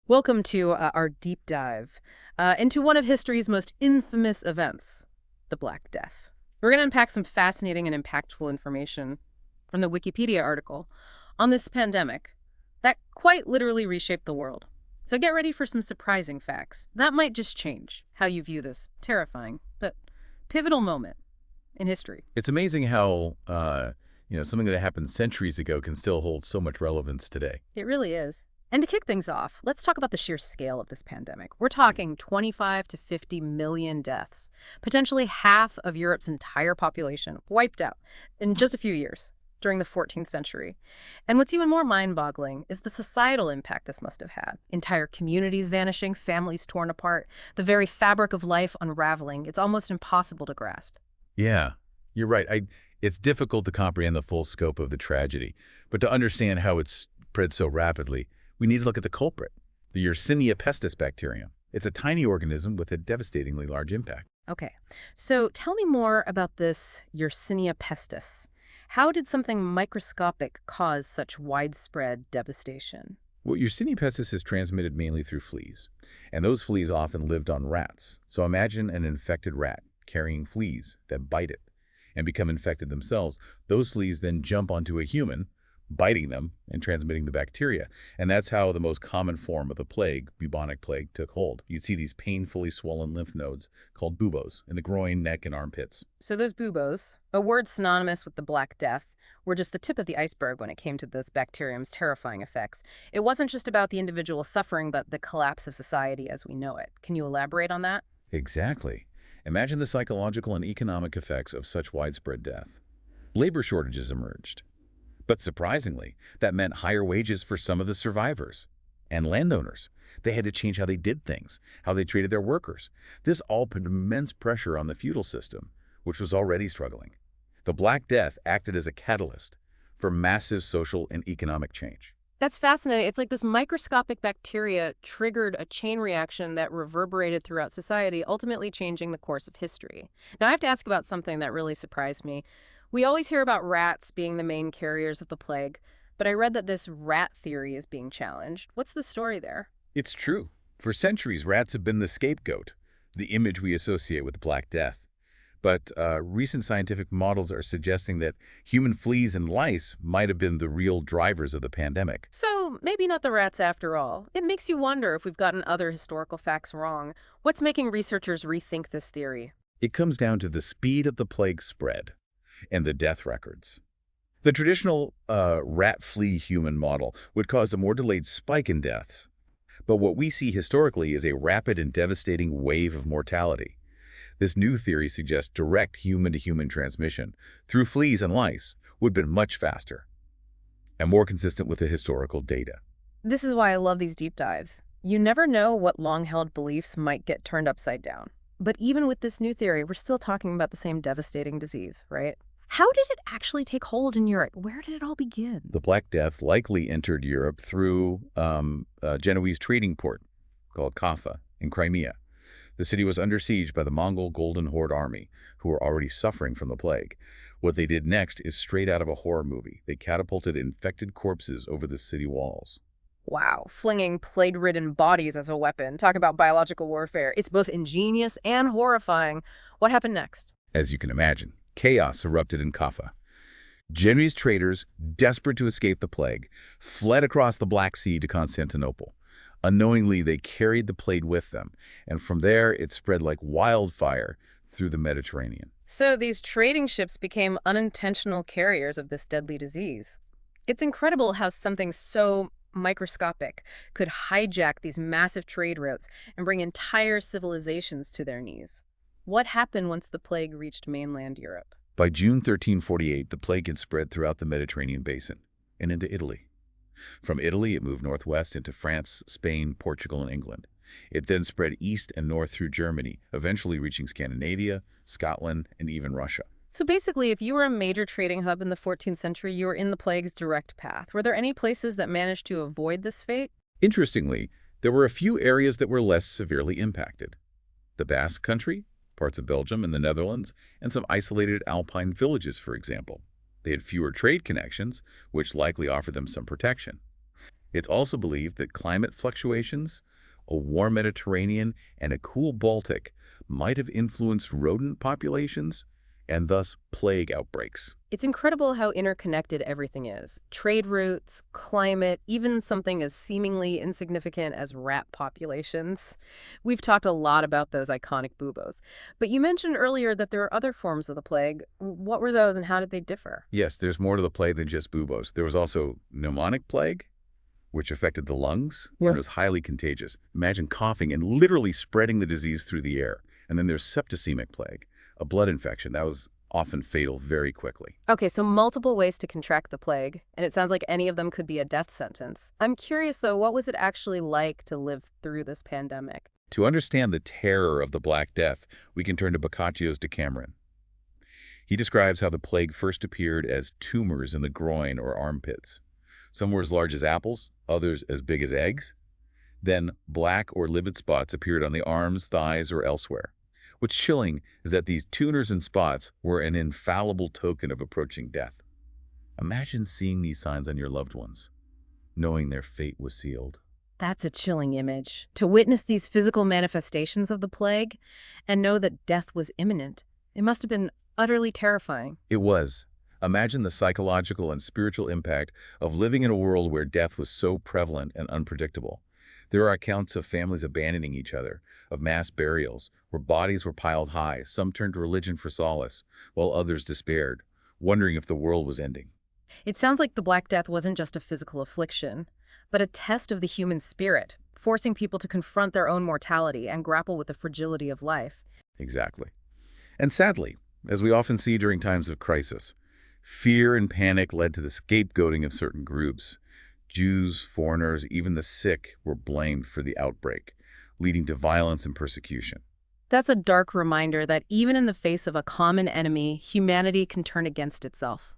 Welcome to our deep dive into one of history's most infamous events, the Black Death. We're going to unpack some fascinating and impactful information from the Wikipedia article on this pandemic that quite literally reshaped the world. So get ready for some surprising facts. That might just change how you view this terrifying but pivotal moment in history. It's amazing how, something that happened centuries ago can still hold so much relevance today. It really is. And to kick things off, let's talk about the sheer scale of this pandemic. We're talking 25 to 50 million deaths, potentially half of Europe's entire population wiped out in just a few years during the 14th century. And what's even more mind-boggling is the societal impact this must have had. Entire communities vanishing, families torn apart, the very fabric of life unraveling. It's almost impossible to grasp. Yeah, you're right. It's difficult to comprehend the full scope of the tragedy, but to understand how it spread so rapidly, we need to look at the culprit, the Yersinia pestis bacterium. It's a tiny organism with a devastatingly large impact. Okay, so tell me more about this Yersinia pestis. How did something microscopic cause such widespread devastation? Well, Yersinia pestis is transmitted mainly through fleas, and those fleas often lived on rats. So imagine an infected rat carrying fleas that bite it and become infected themselves. Those fleas then jump onto a human, biting them and transmitting the bacteria. And that's how the most common form of the plague, bubonic plague, took hold. You'd see these painfully swollen lymph nodes called buboes in the groin, neck, and armpits. So those buboes, a word synonymous with the Black Death, were just the tip of the iceberg when it came to this bacterium's terrifying effects. It wasn't just about the individual suffering, but the collapse of society as we know it. Can you elaborate on that? Exactly. Imagine the psychological and economic effects of such widespread death. Labor shortages emerged. But surprisingly, that meant higher wages for some of the survivors. And landowners. They had to change how they did things, how they treated their workers. This all put immense pressure on the feudal system, which was already struggling. The Black Death acted as a catalyst for massive social and economic change. That's fascinating. It's like this microscopic bacteria triggered a chain reaction that reverberated throughout society, ultimately changing the course of history. Now, I have to ask about something that really surprised me. We always hear about rats being the main carriers of the plague, but I read that this rat theory is being challenged. What's the story there? It's true. For centuries, rats have been the scapegoat, the image we associate with the Black Death. But recent scientific models are suggesting that human fleas and lice might have been the real drivers of the pandemic. So maybe not the rats after all. It makes you wonder if we've gotten other historical facts wrong. What's making researchers rethink this theory? It comes down to the speed of the plague spread and the death records. The traditional rat-flea-human model would cause a more delayed spike in deaths. But what we see historically is a rapid and devastating wave of mortality. This new theory suggests direct human-to-human transmission through fleas and lice would have been much faster and more consistent with the historical data. This is why I love these deep dives. You never know what long-held beliefs might get turned upside down. But even with this new theory, we're still talking about the same devastating disease, right? How did it actually take hold in Europe? Where did it all begin? The Black Death likely entered Europe through a Genoese trading port called Kaffa in Crimea. The city was under siege by the Mongol Golden Horde army, who were already suffering from the plague. What they did next is straight out of a horror movie. They catapulted infected corpses over the city walls. Wow, flinging plague-ridden bodies as a weapon. Talk about biological warfare. It's both ingenious and horrifying. What happened next? As you can imagine, chaos erupted in Kaffa. Genoese traders, desperate to escape the plague, fled across the Black Sea to Constantinople. Unknowingly, they carried the plague with them, and from there it spread like wildfire through the Mediterranean. So these trading ships became unintentional carriers of this deadly disease. It's incredible how something so microscopic could hijack these massive trade routes and bring entire civilizations to their knees. What happened once the plague reached mainland Europe? By June 1348, the plague had spread throughout the Mediterranean basin and into Italy. From Italy, it moved northwest into France, Spain, Portugal, and England. It then spread east and north through Germany, eventually reaching Scandinavia, Scotland, and even Russia. So basically, if you were a major trading hub in the 14th century, you were in the plague's direct path. Were there any places that managed to avoid this fate? Interestingly, there were a few areas that were less severely impacted. The Basque Country, parts of Belgium and the Netherlands, and some isolated alpine villages, for example. They had fewer trade connections, which likely offered them some protection. It's also believed that climate fluctuations, a warm Mediterranean, and a cool Baltic might have influenced rodent populations and thus plague outbreaks. It's incredible how interconnected everything is. Trade routes, climate, even something as seemingly insignificant as rat populations. We've talked a lot about those iconic buboes. But you mentioned earlier that there are other forms of the plague. What were those and how did they differ? Yes, there's more to the plague than just buboes. There was also pneumonic plague, which affected the lungs Yeah. and was highly contagious. Imagine coughing and literally spreading the disease through the air. And then there's septicemic plague, a blood infection that was often fatal very quickly. Okay, so multiple ways to contract the plague, and it sounds like any of them could be a death sentence. I'm curious, though, what was it actually like to live through this pandemic? To understand the terror of the Black Death, we can turn to Boccaccio's Decameron. He describes how the plague first appeared as tumors in the groin or armpits. Some were as large as apples, others as big as eggs. Then black or livid spots appeared on the arms, thighs, or elsewhere. What's chilling is that these tuners and spots were an infallible token of approaching death. Imagine seeing these signs on your loved ones, knowing their fate was sealed. That's a chilling image. To witness these physical manifestations of the plague and know that death was imminent, it must have been utterly terrifying. It was. Imagine the psychological and spiritual impact of living in a world where death was so prevalent and unpredictable. There are accounts of families abandoning each other, of mass burials, where bodies were piled high. Some turned to religion for solace, while others despaired, wondering if the world was ending. It sounds like the Black Death wasn't just a physical affliction, but a test of the human spirit, forcing people to confront their own mortality and grapple with the fragility of life. Exactly. And sadly, as we often see during times of crisis, fear and panic led to the scapegoating of certain groups. Jews, foreigners, even the sick were blamed for the outbreak, leading to violence and persecution. That's a dark reminder that even in the face of a common enemy, humanity can turn against itself.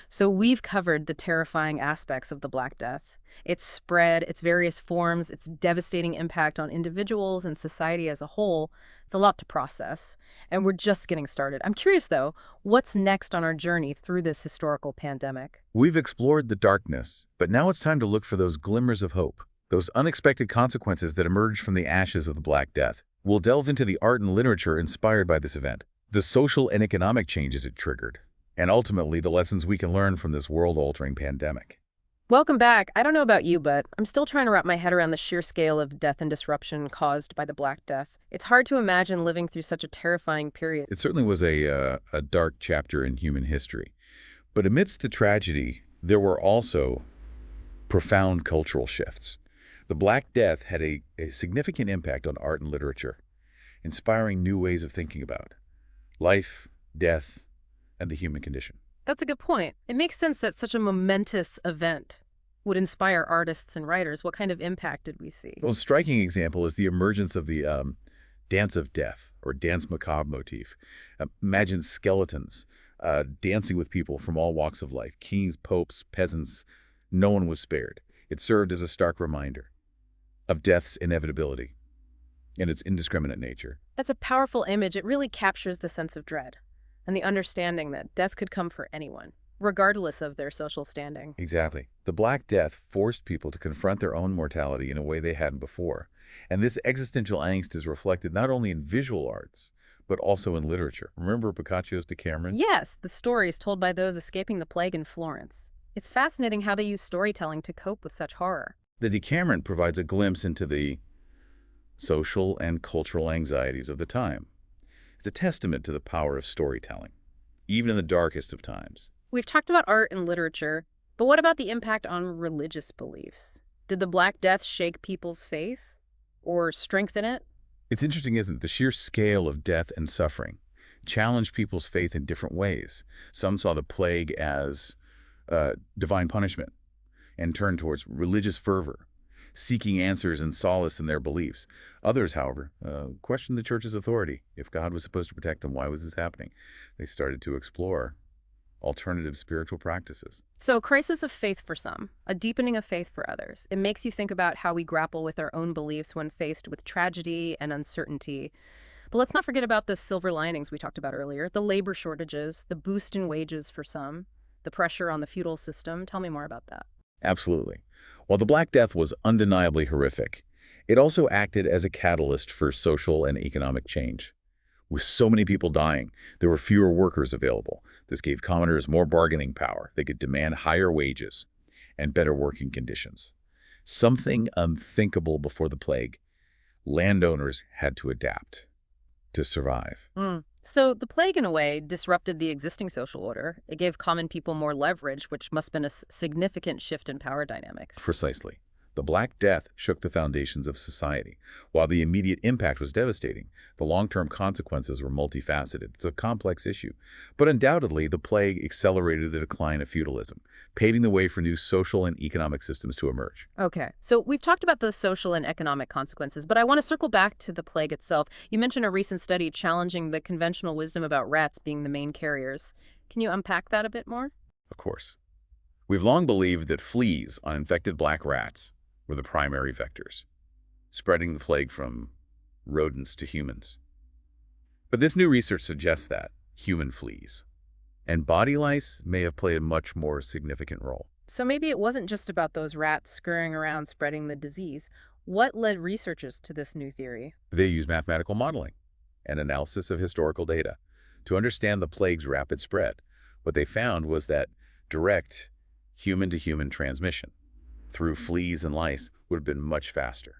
So we've covered the terrifying aspects of the Black Death. Its spread, its various forms, its devastating impact on individuals and society as a whole. It's a lot to process, and we're just getting started. I'm curious, though, what's next on our journey through this historical pandemic? We've explored the darkness, but now it's time to look for those glimmers of hope, those unexpected consequences that emerge from the ashes of the Black Death. We'll delve into the art and literature inspired by this event, the social and economic changes it triggered, and ultimately the lessons we can learn from this world-altering pandemic. Welcome back. I don't know about you, but I'm still trying to wrap my head around the sheer scale of death and disruption caused by the Black Death. It's hard to imagine living through such a terrifying period. It certainly was a dark chapter in human history. But amidst the tragedy, there were also profound cultural shifts. The Black Death had a significant impact on art and literature, inspiring new ways of thinking about life, death, and the human condition. That's a good point. It makes sense that such a momentous event would inspire artists and writers. What kind of impact did we see? Well, a striking example is the emergence of the dance of death, or dance macabre motif. Imagine skeletons dancing with people from all walks of life, kings, popes, peasants. No one was spared. It served as a stark reminder of death's inevitability and its indiscriminate nature. That's a powerful image. It really captures the sense of dread and the understanding that death could come for anyone, regardless of their social standing. Exactly. The Black Death forced people to confront their own mortality in a way they hadn't before. And this existential angst is reflected not only in visual arts, but also in literature. Remember Boccaccio's Decameron? Yes, the stories told by those escaping the plague in Florence. It's fascinating how they use storytelling to cope with such horror. The Decameron provides a glimpse into the social and cultural anxieties of the time. It's a testament to the power of storytelling, even in the darkest of times. We've talked about art and literature, but what about the impact on religious beliefs? Did the Black Death shake people's faith or strengthen it? It's interesting, isn't it? The sheer scale of death and suffering challenged people's faith in different ways. Some saw the plague as divine punishment and turned towards religious fervor, seeking answers and solace in their beliefs. Others, however, questioned the church's authority. If God was supposed to protect them, why was this happening? They started to explore alternative spiritual practices. So, crisis of faith for some, a deepening of faith for others. It makes you think about how we grapple with our own beliefs when faced with tragedy and uncertainty. But let's not forget about the silver linings we talked about earlier, the labor shortages, the boost in wages for some, the pressure on the feudal system. Tell me more about that. Absolutely. While the Black Death was undeniably horrific, it also acted as a catalyst for social and economic change. With so many people dying, there were fewer workers available. This gave commoners more bargaining power. They could demand higher wages and better working conditions. Something unthinkable before the plague. Landowners had to adapt to survive. So the plague, in a way, disrupted the existing social order. It gave common people more leverage, which must have been a significant shift in power dynamics. Precisely. The Black Death shook the foundations of society. While the immediate impact was devastating, the long-term consequences were multifaceted. It's a complex issue. But undoubtedly, the plague accelerated the decline of feudalism, paving the way for new social and economic systems to emerge. Okay, so we've talked about the social and economic consequences, but I want to circle back to the plague itself. You mentioned a recent study challenging the conventional wisdom about rats being the main carriers. Can you unpack that a bit more? Of course. We've long believed that fleas on infected black rats were the primary vectors, spreading the plague from rodents to humans. But this new research suggests that human fleas and body lice may have played a much more significant role. So maybe it wasn't just about those rats scurrying around spreading the disease. What led researchers to this new theory? They use mathematical modeling and analysis of historical data to understand the plague's rapid spread. What they found was that direct human-to-human transmission through fleas and lice would have been much faster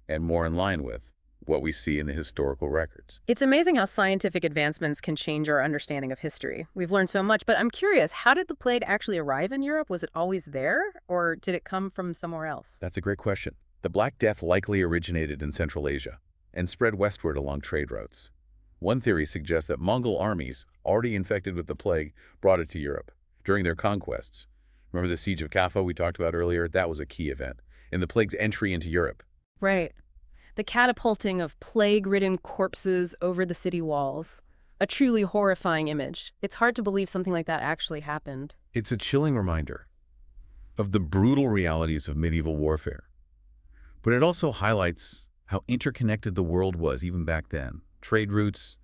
and more in line with what we see in the historical records. It's amazing how scientific advancements can change our understanding of history. We've learned so much, but I'm curious, how did the plague actually arrive in Europe? Was it always there, or did it come from somewhere else? That's a great question. The Black Death likely originated in Central Asia and spread westward along trade routes. One theory suggests that Mongol armies, already infected with the plague, brought it to Europe during their conquests. Remember the Siege of Kaffa we talked about earlier? That was a key event in the plague's entry into Europe. Right. The catapulting of plague-ridden corpses over the city walls. A truly horrifying image. It's hard to believe something like that actually happened. It's a chilling reminder of the brutal realities of medieval warfare. But it also highlights how interconnected the world was even back then. Trade routes,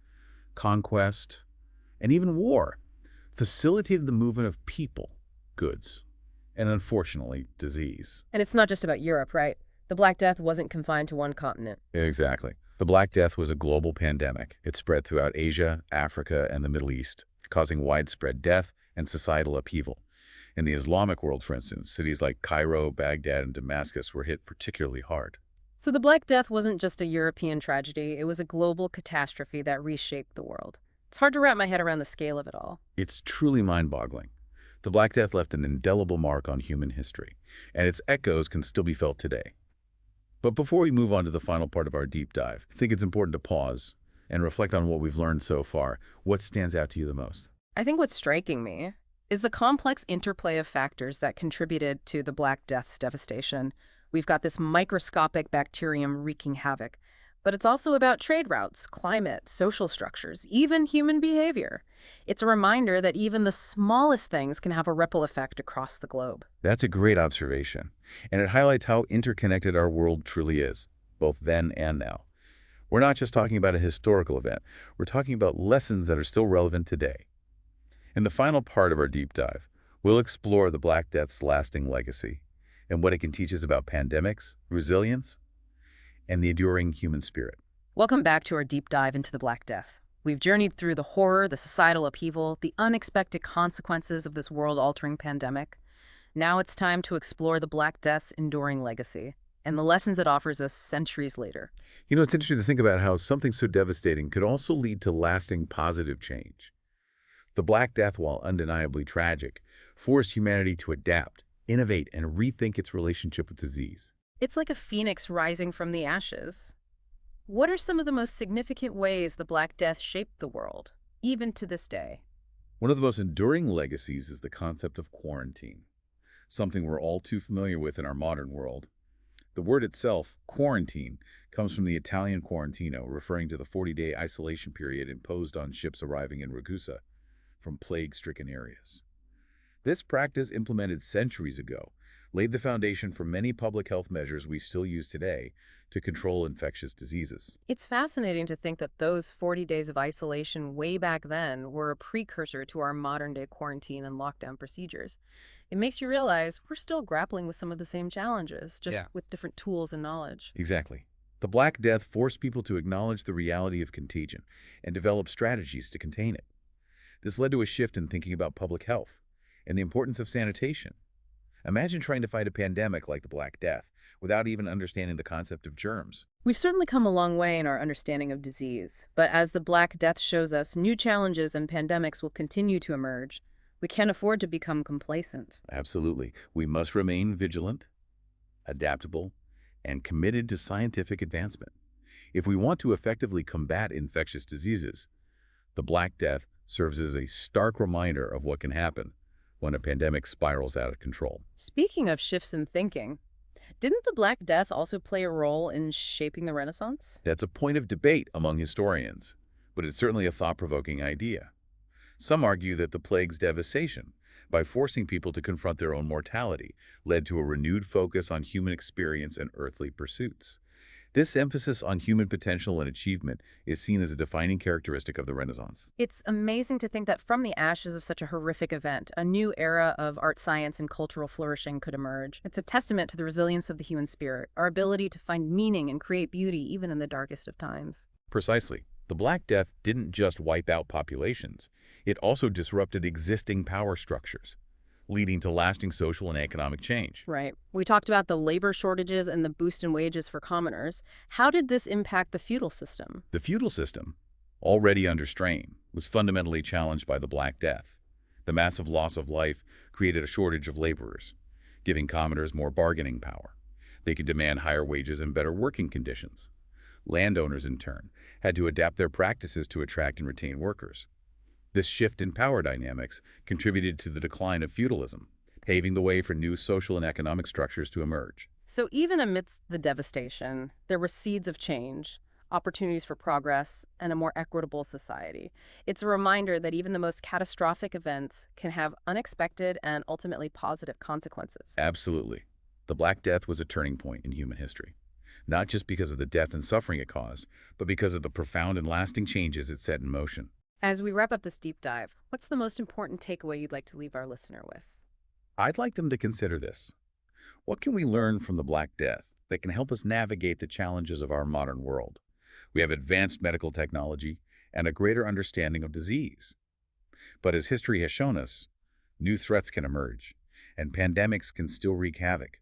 conquest, and even war facilitated the movement of people, goods, and unfortunately, disease. And it's not just about Europe, right? The Black Death wasn't confined to one continent. Exactly. The Black Death was a global pandemic. It spread throughout Asia, Africa, and the Middle East, causing widespread death and societal upheaval. In the Islamic world, for instance, cities like Cairo, Baghdad, and Damascus were hit particularly hard. So the Black Death wasn't just a European tragedy, it was a global catastrophe that reshaped the world. It's hard to wrap my head around the scale of it all. It's truly mind-boggling. The Black Death left an indelible mark on human history, and its echoes can still be felt today. But before we move on to the final part of our deep dive, I think it's important to pause and reflect on what we've learned so far. What stands out to you the most? I think what's striking me is the complex interplay of factors that contributed to the Black Death's devastation. We've got this microscopic bacterium wreaking havoc, but it's also about trade routes, climate, social structures, even human behavior. It's a reminder that even the smallest things can have a ripple effect across the globe. That's a great observation, and it highlights how interconnected our world truly is, both then and now. We're not just talking about a historical event, we're talking about lessons that are still relevant today. In the final part of our deep dive, we'll explore the Black Death's lasting legacy and what it can teach us about pandemics, resilience, and the enduring human spirit. Welcome back to our deep dive into the Black Death. We've journeyed through the horror, the societal upheaval, the unexpected consequences of this world-altering pandemic. Now it's time to explore the Black Death's enduring legacy and the lessons it offers us centuries later. You know, it's interesting to think about how something so devastating could also lead to lasting positive change. The Black Death, while undeniably tragic, forced humanity to adapt, innovate, and rethink its relationship with disease. It's like a phoenix rising from the ashes. What are some of the most significant ways the Black Death shaped the world, even to this day? One of the most enduring legacies is the concept of quarantine, something we're all too familiar with in our modern world. The word itself, quarantine, comes from the Italian quarantino, referring to the 40-day isolation period imposed on ships arriving in Ragusa from plague-stricken areas. This practice, implemented centuries ago, laid the foundation for many public health measures we still use today to control infectious diseases. It's fascinating to think that those 40 days of isolation way back then were a precursor to our modern day quarantine and lockdown procedures. It makes you realize we're still grappling with some of the same challenges, just Yeah. with different tools and knowledge. Exactly. The Black Death forced people to acknowledge the reality of contagion and develop strategies to contain it. This led to a shift in thinking about public health and the importance of sanitation. Imagine trying to fight a pandemic like the Black Death without even understanding the concept of germs. We've certainly come a long way in our understanding of disease, but as the Black Death shows us, new challenges and pandemics will continue to emerge. We can't afford to become complacent. Absolutely. We must remain vigilant, adaptable, and committed to scientific advancement. If we want to effectively combat infectious diseases, the Black Death serves as a stark reminder of what can happen when a pandemic spirals out of control. Speaking of shifts in thinking, didn't the Black Death also play a role in shaping the Renaissance? That's a point of debate among historians, but it's certainly a thought-provoking idea. Some argue that the plague's devastation, by forcing people to confront their own mortality, led to a renewed focus on human experience and earthly pursuits. This emphasis on human potential and achievement is seen as a defining characteristic of the Renaissance. It's amazing to think that from the ashes of such a horrific event, a new era of art, science, and cultural flourishing could emerge. It's a testament to the resilience of the human spirit, our ability to find meaning and create beauty even in the darkest of times. Precisely. The Black Death didn't just wipe out populations, it also disrupted existing power structures, leading to lasting social and economic change. Right. We talked about the labor shortages and the boost in wages for commoners. How did this impact the feudal system? The feudal system, already under strain, was fundamentally challenged by the Black Death. The massive loss of life created a shortage of laborers, giving commoners more bargaining power. They could demand higher wages and better working conditions. Landowners, in turn, had to adapt their practices to attract and retain workers. This shift in power dynamics contributed to the decline of feudalism, paving the way for new social and economic structures to emerge. So even amidst the devastation, there were seeds of change, opportunities for progress, and a more equitable society. It's a reminder that even the most catastrophic events can have unexpected and ultimately positive consequences. Absolutely. The Black Death was a turning point in human history, not just because of the death and suffering it caused, but because of the profound and lasting changes it set in motion. As we wrap up this deep dive, what's the most important takeaway you'd like to leave our listener with? I'd like them to consider this. What can we learn from the Black Death that can help us navigate the challenges of our modern world? We have advanced medical technology and a greater understanding of disease. But as history has shown us, new threats can emerge, and pandemics can still wreak havoc.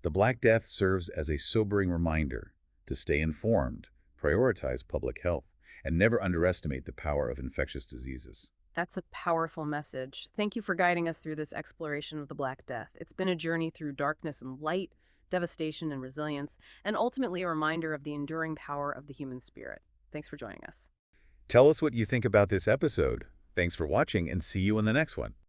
The Black Death serves as a sobering reminder to stay informed, prioritize public health, and never underestimate the power of infectious diseases. That's a powerful message. Thank you for guiding us through this exploration of the Black Death. It's been a journey through darkness and light, devastation and resilience, and ultimately a reminder of the enduring power of the human spirit. Thanks for joining us. Tell us what you think about this episode. Thanks for watching and see you in the next one.